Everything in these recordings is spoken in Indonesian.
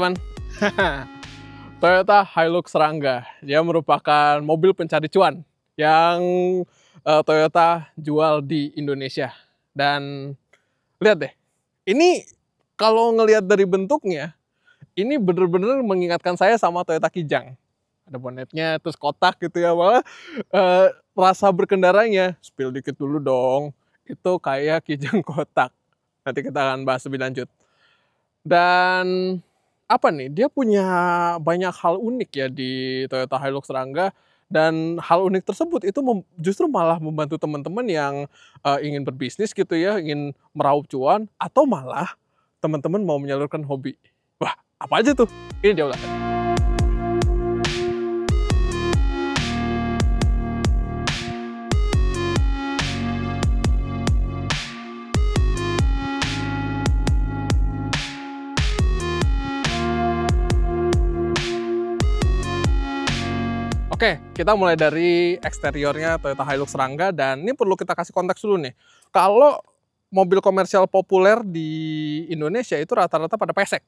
teman-teman. Toyota Hilux Serangga. Dia merupakan mobil pencari cuan yang Toyota jual di Indonesia. Dan lihat deh, ini kalau ngelihat dari bentuknya, ini bener-bener mengingatkan saya sama Toyota Kijang. Ada bonetnya, terus kotak gitu ya. Malah rasa berkendaranya, spill dikit dulu dong, itu kayak Kijang kotak. Nanti kita akan bahas lebih lanjut. Dan apa nih, dia punya banyak hal unik ya di Toyota Hilux Serangga. Dan hal unik tersebut itu justru malah membantu teman-teman yang ingin berbisnis gitu ya, ingin meraup cuan, atau malah teman-teman mau menyalurkan hobi. Wah, apa aja tuh? Ini dia ulas. Oke, kita mulai dari eksteriornya Toyota Hilux Serangga, dan ini perlu kita kasih konteks dulu nih. Kalau mobil komersial populer di Indonesia itu rata-rata pada pesek.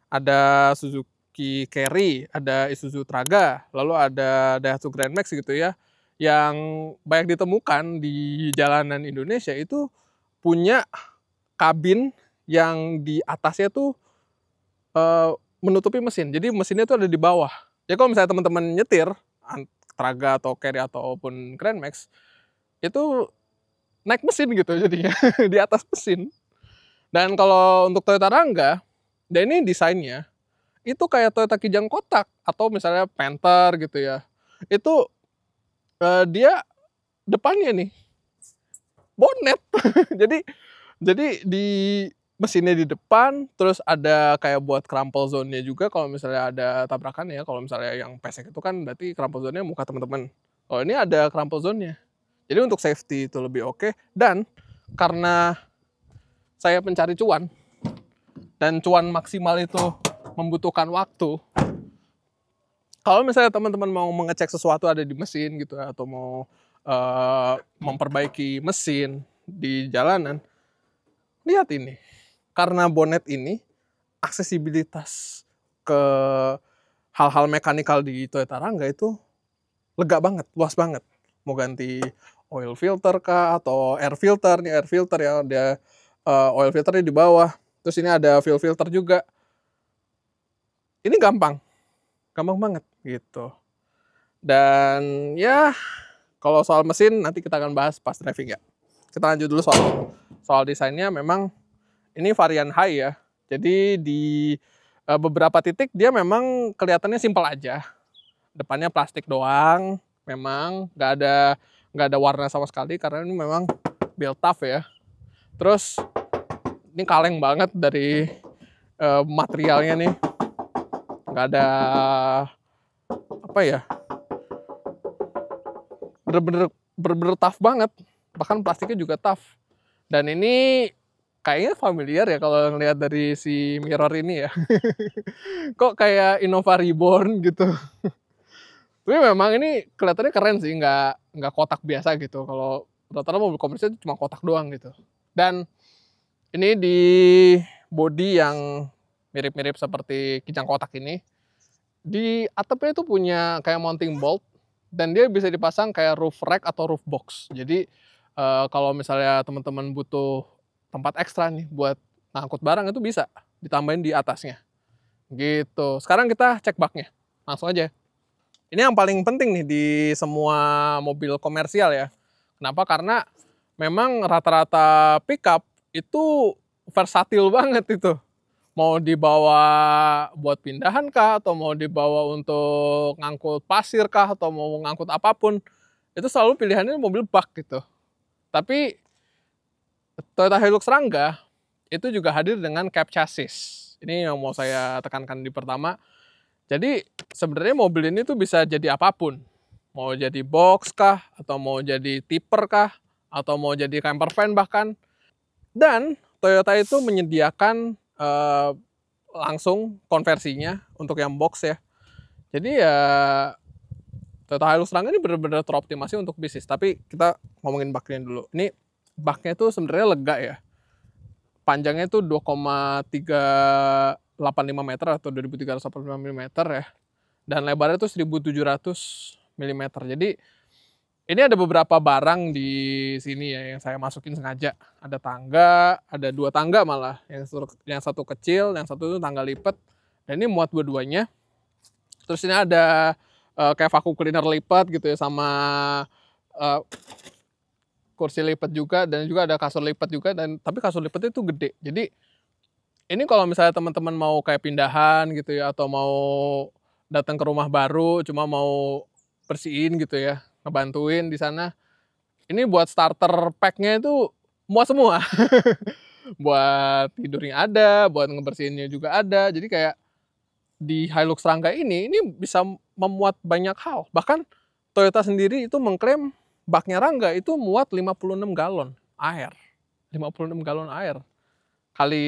Ada Suzuki Carry, ada Isuzu Traga, lalu ada Daihatsu Grand Max gitu ya. Yang banyak ditemukan di jalanan Indonesia itu punya kabin yang di atasnya tuh menutupi mesin. Jadi mesinnya tuh ada di bawah. Ya kalau misalnya teman-teman nyetir Traga atau Carry ataupun Grand Max, itu naik mesin gitu jadinya di atas mesin. Dan kalau untuk Toyota Rangga, dan ini desainnya itu kayak Toyota Kijang kotak atau misalnya Panther gitu ya. Itu dia depannya nih bonet. jadi di mesinnya di depan, terus ada kayak buat crumple zone-nya juga kalau misalnya ada tabrakan ya. Kalau misalnya yang pesek itu kan berarti crumple zone-nya muka teman-teman. Oh, ini ada crumple zone-nya. Jadi untuk safety itu lebih oke. Dan karena saya pencari cuan, dan cuan maksimal itu membutuhkan waktu. Kalau misalnya teman-teman mau mengecek sesuatu ada di mesin gitu, atau mau memperbaiki mesin di jalanan, lihat ini. Karena bonet ini, aksesibilitas ke hal-hal mekanikal di Toyota Rangga itu lega banget, luas banget. Mau ganti oil filter kah, atau air filter. Nih air filter ya, dia oil filternya di bawah. Terus ini ada fuel filter juga. Ini gampang banget gitu. Dan ya, kalau soal mesin nanti kita akan bahas pas driving ya. Kita lanjut dulu soal desainnya. Memang ini varian high ya, jadi di beberapa titik dia memang kelihatannya simpel aja. Depannya plastik doang, memang nggak ada warna sama sekali karena ini memang build tough ya. Terus ini kaleng banget dari materialnya nih, nggak ada apa ya, bener-bener tough banget, bahkan plastiknya juga tough. Dan ini kayaknya familiar ya kalau ngelihat dari si mirror ini ya. Kok kayak Innova Reborn gitu. Tapi memang ini kelihatannya keren sih, nggak kotak biasa gitu. Kalau rata-rata mobil komersial itu cuma kotak doang gitu. Dan ini di bodi yang mirip-mirip seperti Kijang kotak ini, di atapnya itu punya kayak mounting bolt, dan dia bisa dipasang kayak roof rack atau roof box. Jadi kalau misalnya teman-teman butuh tempat ekstra nih buat ngangkut barang, itu bisa ditambahin di atasnya gitu. Sekarang kita cek baknya langsung aja. Ini yang paling penting nih di semua mobil komersial ya. Kenapa? Karena memang rata-rata pickup itu versatil banget itu. Mau dibawa buat pindahan kah, atau mau dibawa untuk ngangkut pasir kah, atau mau ngangkut apapun, itu selalu pilihannya mobil bak gitu. Tapi Toyota Hilux Serangga itu juga hadir dengan cab chassis. Ini yang mau saya tekankan di pertama. Jadi sebenarnya mobil ini tuh bisa jadi apapun. Mau jadi box kah, atau mau jadi tipper kah, atau mau jadi camper van bahkan. Dan Toyota itu menyediakan langsung konversinya untuk yang box ya. Jadi ya Toyota Hilux Serangga ini benar-benar teroptimasi untuk bisnis. Tapi kita ngomongin baknya dulu. Ini baknya itu sebenarnya lega ya. Panjangnya itu 2,3 meter atau 2385 mm ya. Dan lebarnya itu 1700 mm. Jadi ini ada beberapa barang di sini ya yang saya masukin sengaja. Ada tangga, ada 2 tangga malah. Yang satu kecil, yang satu itu tangga lipat. Dan ini muat dua-duanya. Terus ini ada kayak vacuum cleaner lipat gitu ya, sama kursi lipat juga, dan juga ada kasur lipat juga. Tapi kasur lipatnya itu gede. Jadi ini kalau misalnya teman-teman mau kayak pindahan gitu ya, atau mau datang ke rumah baru, cuma mau bersihin gitu ya, ngebantuin di sana. Ini buat starter pack-nya itu muat semua. Buat tidurnya ada, buat ngebersihinnya juga ada. Jadi kayak di Hilux Rangga ini bisa memuat banyak hal. Bahkan Toyota sendiri itu mengklaim baknya Rangga itu muat 56 galon air. 56 galon air. Kali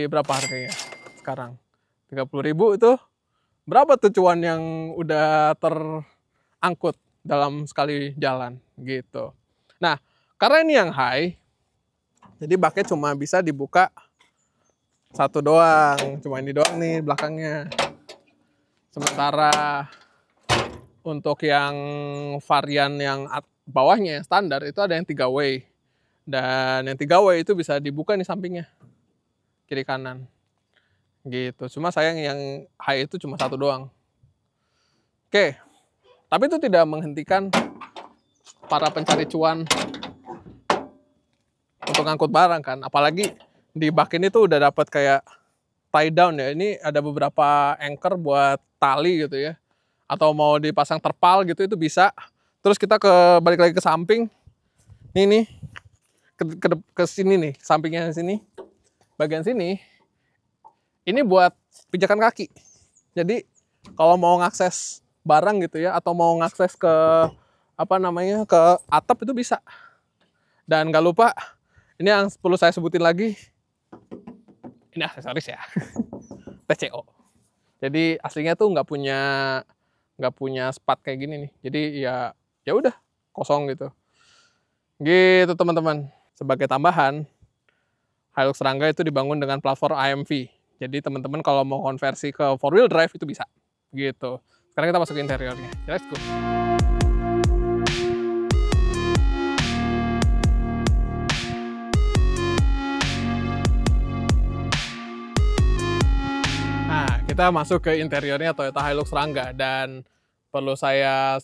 berapa harganya sekarang? 30.000 itu. Berapa tuh cuan yang udah terangkut dalam sekali jalan gitu. Nah, karena ini yang high, jadi baknya cuma bisa dibuka satu doang. Cuma ini doang nih belakangnya. Sementara untuk yang varian yang bawahnya yang standar itu ada yang 3 way. Dan yang 3 way itu bisa dibuka nih sampingnya. Kiri kanan. Gitu. Cuma sayang yang high itu cuma satu doang. Oke. Tapi itu tidak menghentikan para pencari cuan untuk ngangkut barang kan. Apalagi di bak ini tuh udah dapat kayak tie down ya. Ini ada beberapa anchor buat tali gitu ya. Atau mau dipasang terpal gitu itu bisa. Terus kita balik lagi ke samping. Ini nih. Ke sini nih, sampingnya sini. Bagian sini. Ini buat pijakan kaki. Jadi kalau mau ngakses barang gitu ya, atau mau ngakses ke ke atap itu bisa. Dan gak lupa, ini yang perlu saya sebutin lagi, ini aksesoris ya. TCO. Jadi aslinya tuh nggak punya spat kayak gini nih. Jadi ya udah kosong gitu. Gitu teman-teman. Sebagai tambahan, Hilux Rangga itu dibangun dengan platform AMV. Jadi teman-teman kalau mau konversi ke 4-wheel drive itu bisa. Gitu. Sekarang kita masuk ke interiornya. Let's go. Nah, kita masuk ke interiornya Toyota Hilux Rangga. Dan perlu saya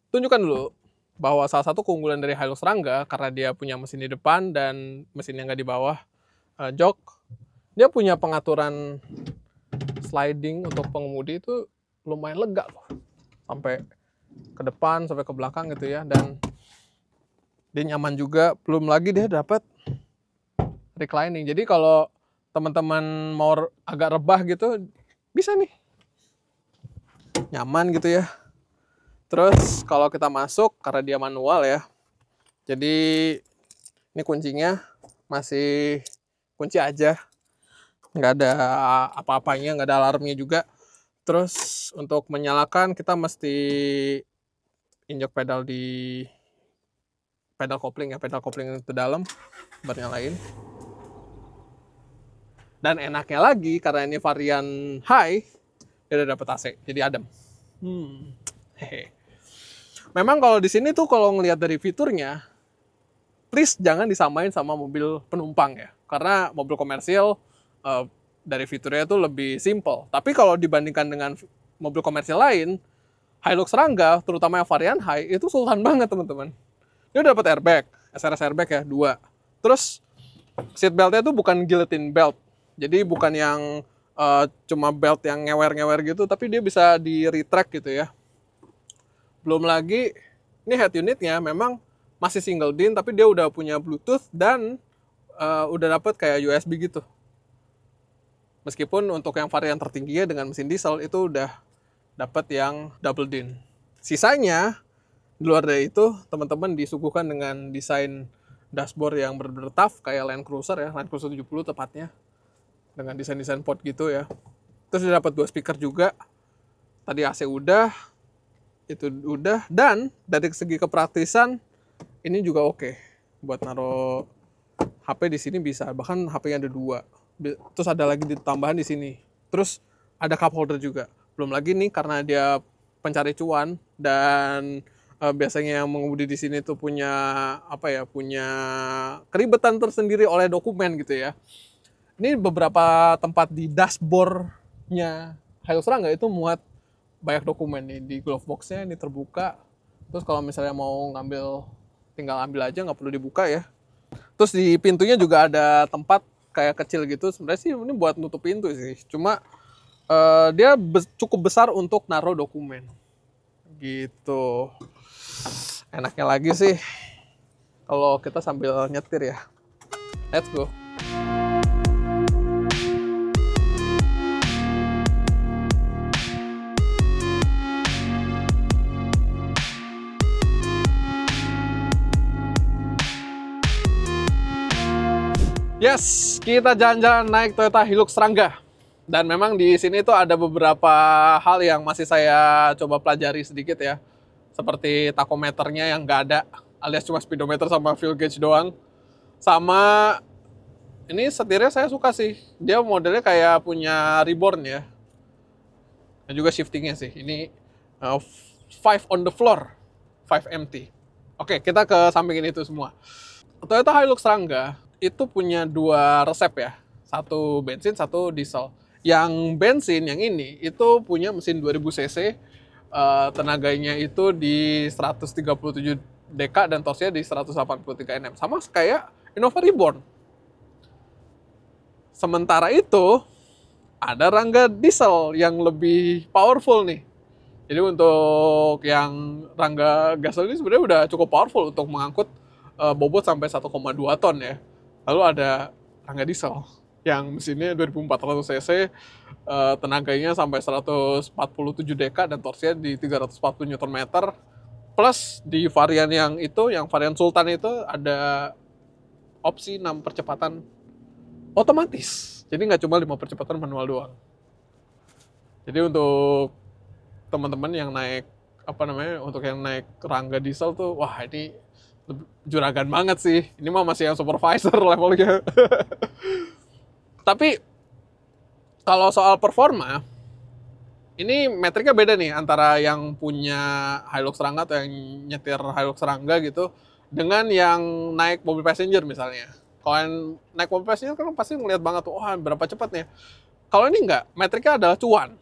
tunjukkan dulu bahwa salah satu keunggulan dari Hilux Rangga, karena dia punya mesin di depan dan mesin yang nggak di bawah jok, dia punya pengaturan sliding untuk pengemudi itu lumayan lega loh. Sampai ke depan, sampai ke belakang gitu ya. Dan dia nyaman juga. Belum lagi dia dapat reclining. Jadi kalau teman-teman mau agak rebah gitu, bisa nih. Nyaman gitu ya. Terus kalau kita masuk, karena dia manual ya. Jadi ini kuncinya masih kunci aja. Nggak ada apa-apanya, nggak ada alarmnya juga. Terus untuk menyalakan kita mesti injek pedal di pedal kopling ya, pedal kopling itu dalam baru nyalain. Dan enaknya lagi karena ini varian high, dia udah dapet AC, jadi adem. Memang kalau di sini tuh kalau ngelihat dari fiturnya, please jangan disamain sama mobil penumpang ya, karena mobil komersial dari fiturnya itu lebih simple. Tapi kalau dibandingkan dengan mobil komersial lain, Hilux Rangga, terutama yang varian high, itu sultan banget teman-teman. Dia udah dapat airbag, SRS airbag ya, 2. Terus seat beltnya itu bukan guillotine belt. Jadi bukan yang cuma belt yang ngewer-ngewer gitu, tapi dia bisa di retract gitu ya. Belum lagi, ini head unitnya memang masih single DIN, tapi dia udah punya Bluetooth dan udah dapat kayak USB gitu. Meskipun untuk yang varian tertingginya dengan mesin diesel itu udah dapat yang double DIN. Sisanya, di luar dari itu, teman-teman disuguhkan dengan desain dashboard yang benar-benar tough, kayak Land Cruiser ya, Land Cruiser 70 tepatnya. Dengan desain-desain pod gitu ya. Terus dia dapat 2 speaker juga. Tadi AC udah, itu udah. Dan dari segi kepraktisan, ini juga oke. Buat naruh HP di sini bisa, bahkan HP-nya ada 2. Terus ada lagi ditambahan di sini. Terus ada cup holder juga. Belum lagi nih karena dia pencari cuan dan biasanya yang mengemudi di sini tuh punya punya keribetan tersendiri oleh dokumen gitu ya. Ini beberapa tempat di dashboardnya Hilux Rangga itu muat banyak dokumen nih. Di glove boxnya ini terbuka. Terus kalau misalnya mau ngambil, tinggal ambil aja, nggak perlu dibuka ya. Terus di pintunya juga ada tempat kayak kecil gitu. Sebenarnya sih ini buat nutup pintu sih. Cuma dia cukup besar untuk naruh dokumen. Gitu. Enaknya lagi sih kalau kita sambil nyetir ya. Let's go. Yes, kita jalan-jalan naik Toyota Hilux Rangga. Dan memang di sini tuh ada beberapa hal yang masih saya coba pelajari sedikit ya. Seperti tachometernya yang nggak ada, alias cuma speedometer sama fuel gauge doang. Sama ini setirnya saya suka sih. Dia modelnya kayak punya reborn ya. Dan juga shiftingnya sih. Ini 5 on the floor, 5 empty. Oke, kita ke sampingin itu semua. Toyota Hilux Rangga itu punya 2 resep ya. Satu bensin, satu diesel. Yang bensin yang ini itu punya mesin 2000 cc, tenaganya itu di 137 dk dan torsinya di 183 Nm. Sama kayak Innova Reborn. Sementara itu ada Rangga diesel yang lebih powerful nih. Jadi untuk yang Rangga gasol ini sebenarnya udah cukup powerful untuk mengangkut bobot sampai 1,2 ton ya. Lalu ada Rangga diesel yang mesinnya 2400 cc, tenaganya sampai 147 dk dan torsinya di 340 Nm. Plus di varian yang varian Sultan itu ada opsi 6 percepatan otomatis. Jadi nggak cuma 5 percepatan manual doang. Jadi untuk teman-teman yang naik untuk yang naik Rangga diesel tuh, wah ini juragan banget sih. Ini mah masih yang supervisor levelnya. Tapi kalau soal performa, ini metriknya beda nih antara yang punya Hilux Rangga atau yang nyetir Hilux Rangga gitu dengan yang naik mobil passenger misalnya. Kalau yang naik mobil passenger kan pasti ngeliat banget tuh, berapa cepatnya. Kalau ini enggak, metriknya adalah cuan.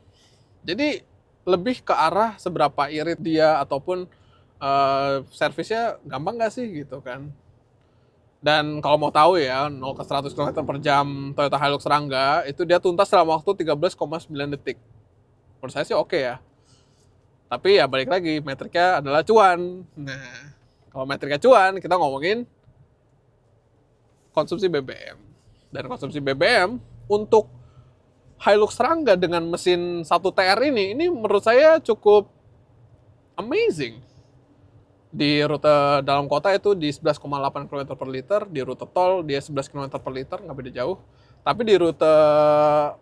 Jadi lebih ke arah seberapa irit dia ataupun servisnya gampang nggak sih gitu kan. Dan kalau mau tahu ya, 0 ke 100 km per jam Toyota Hilux Rangga itu dia tuntas dalam waktu 13,9 detik. Menurut saya sih oke ya. Tapi ya balik lagi, metriknya adalah cuan. Nah, kalau metriknya cuan, kita ngomongin konsumsi BBM. Dan konsumsi BBM untuk Hilux Rangga dengan mesin 1TR ini menurut saya cukup amazing. Di rute dalam kota itu di 11,8 km per liter, di rute tol dia 11 km per liter, nggak beda jauh. Tapi di rute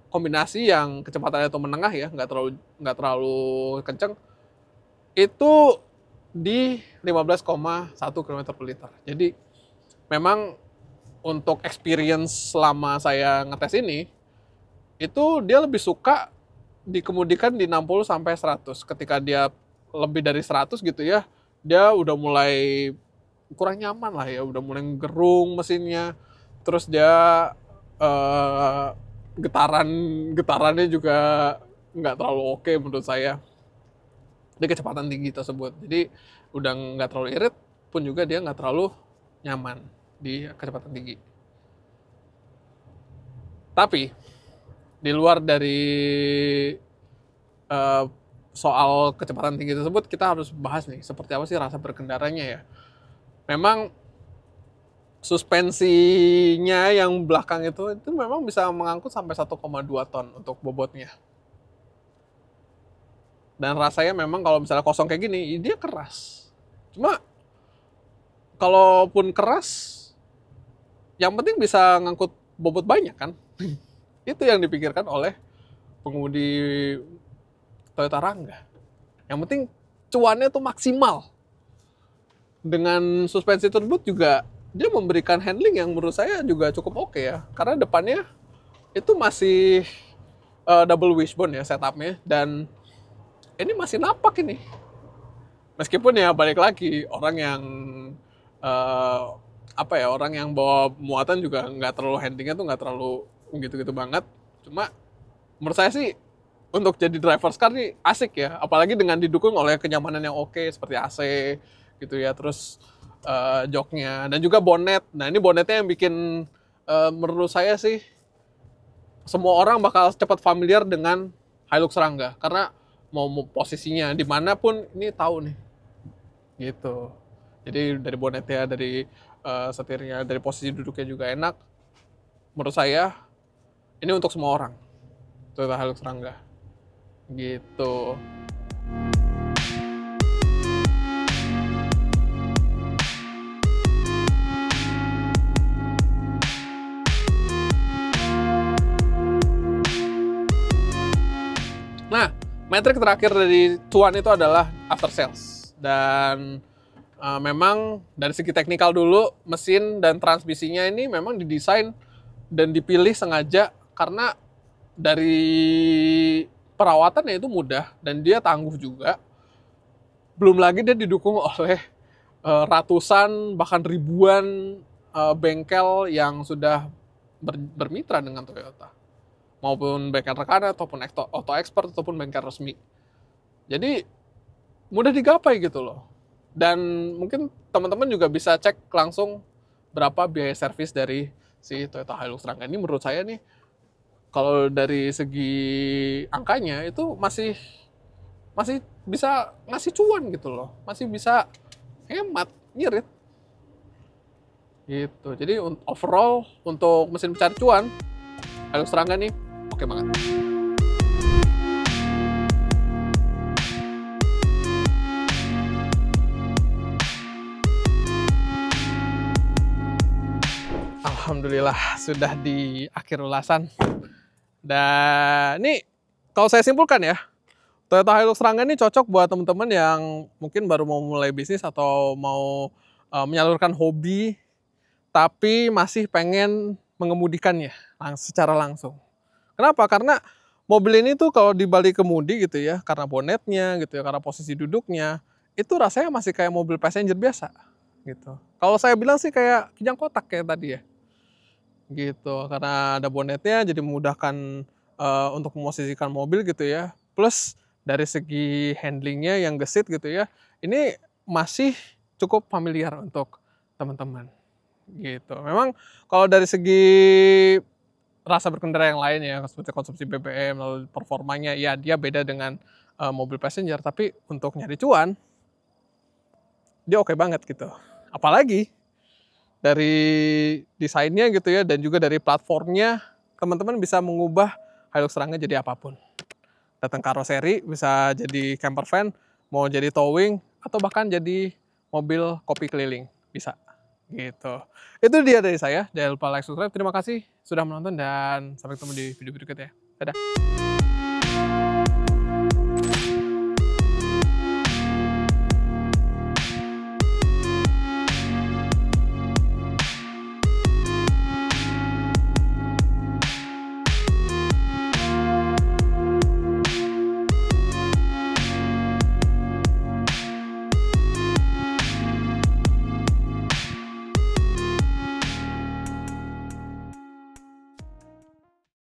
kombinasi yang kecepatannya itu menengah ya, nggak terlalu kenceng, itu di 15,1 km per liter. Jadi memang untuk experience selama saya ngetes ini, itu dia lebih suka dikemudikan di 60 sampai 100. Ketika dia lebih dari 100 gitu ya, dia udah mulai kurang nyaman lah ya, udah mulai gerung mesinnya. Terus dia getarannya juga nggak terlalu oke menurut saya di kecepatan tinggi tersebut. Jadi udah nggak terlalu irit, pun juga dia nggak terlalu nyaman di kecepatan tinggi. Tapi di luar dari soal kecepatan tinggi tersebut, kita harus bahas nih seperti apa sih rasa berkendaranya ya. Memang suspensinya yang belakang itu memang bisa mengangkut sampai 1,2 ton untuk bobotnya. Dan rasanya memang kalau misalnya kosong kayak gini, dia keras. Cuma kalaupun keras, yang penting bisa ngangkut bobot banyak kan. Itu yang dipikirkan oleh pengemudi Toyota Rangga. Yang penting cuannya tuh maksimal. Dengan suspensi tersebut juga dia memberikan handling yang menurut saya juga cukup oke ya. Karena depannya itu masih double wishbone ya setupnya, dan ini masih napak ini. Meskipun ya balik lagi orang yang orang yang bawa muatan juga nggak terlalu handlingnya tuh nggak terlalu gitu-gitu banget. Cuma menurut saya sih untuk jadi driver's car nih asik ya, apalagi dengan didukung oleh kenyamanan yang oke seperti AC gitu ya, terus joknya dan juga bonet. Nah ini bonetnya yang bikin menurut saya sih semua orang bakal cepat familiar dengan Hilux Rangga, karena mau posisinya dimanapun ini tahu nih gitu. Jadi dari bonetnya, dari setirnya, dari posisi duduknya juga enak. Menurut saya ini untuk semua orang Toyota Hilux Rangga gitu. Nah, metrik terakhir dari cuan itu adalah after sales. Dan memang dari segi teknikal dulu, mesin dan transmisinya ini memang didesain dan dipilih sengaja karena dari perawatannya itu mudah dan dia tangguh juga. Belum lagi dia didukung oleh ratusan bahkan ribuan bengkel yang sudah bermitra dengan Toyota, maupun bengkel rekan ataupun auto expert ataupun bengkel resmi. Jadi mudah digapai gitu loh. Dan mungkin teman-teman juga bisa cek langsung berapa biaya servis dari si Toyota Hilux Rangga ini. Menurut saya nih, kalau dari segi angkanya itu masih bisa ngasih cuan gitu loh, masih bisa hemat, ngirit gitu. Jadi overall untuk mesin pencari cuan Hilux Rangga nih oke banget. Alhamdulillah sudah di akhir ulasan. Dan ini kalau saya simpulkan ya, Toyota Hilux Rangga ini cocok buat teman-teman yang mungkin baru mau mulai bisnis atau mau menyalurkan hobi tapi masih pengen mengemudikannya secara langsung. Kenapa? Karena mobil ini tuh kalau dibalik kemudi gitu ya, karena bonetnya gitu ya, karena posisi duduknya, itu rasanya masih kayak mobil passenger biasa gitu. Kalau saya bilang sih kayak kijang kotak kayak tadi ya. Gitu, karena ada bonetnya jadi memudahkan untuk memosisikan mobil gitu ya. Plus dari segi handlingnya yang gesit gitu ya, ini masih cukup familiar untuk teman-teman gitu. Memang kalau dari segi rasa berkendara yang lain ya, seperti konsumsi BBM lalu performanya ya dia beda dengan mobil passenger, tapi untuk nyari cuan dia oke banget gitu. Apalagi dari desainnya gitu ya, dan juga dari platformnya, teman-teman bisa mengubah Hilux Rangga jadi apapun. Datang karoseri, bisa jadi camper van, mau jadi towing, atau bahkan jadi mobil kopi keliling, bisa. Gitu. Itu dia dari saya, jangan lupa like, subscribe. Terima kasih sudah menonton dan sampai ketemu di video berikutnya. Dadah.